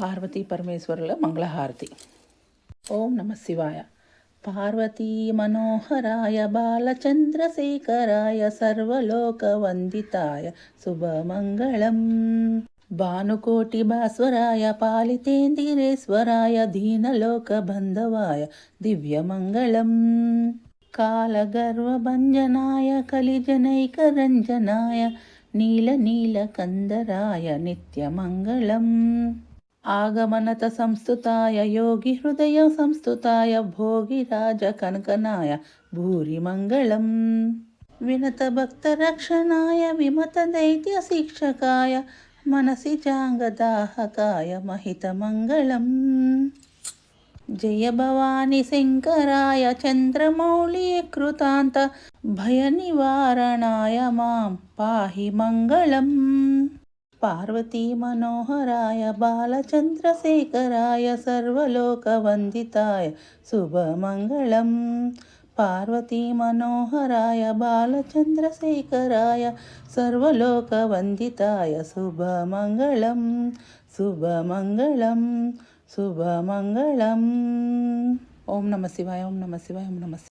పార్వతీ పరమేశ్వరుల మంగళహారతి. ఓం నమ శివాయ. పార్వతీ మనోహరాయ బాలచంద్రశేఖరాయ సర్వలోకవందితాయ శుభమంగళం. భానుకోటి భాస్వరాయ పాలితేందిరేశ్వరాయ దీనలోకబంధవాయ దివ్యమంగళం. కాలగర్వభంజనాయ కలిజనైకరంజనాయ నీలకందరాయ నిత్యమంగళం. ఆగమనత సంస్థుతాయ యోగి హృదయ సంస్థుతాయ భోగిరాజ కనకనాయ భూరిమంగళం. వినత భక్త రక్షణాయ విమత దైత్య శిక్షకాయ మనసి జాంగదాహకాయ మహితమంగళం. జయ భవాని శంకరాయ చంద్రమౌళి కృతాంత భయ నివారణాయ మాం పాహి మంగళం. పార్వతీ మనోహరాయ బాలచంద్రశేఖరాయ సర్వలోకవందితాయ శుభమంగళం. పార్వతీ మనోహరాయ బాలచంద్రశేఖరాయ సర్వలోకవందితాయ శుభమంగళం. శుభమంగళం శుభమంగళం. ఓం నమ శివాయ. ఓం నమ శివాయ. ఓం నమ శివాయ.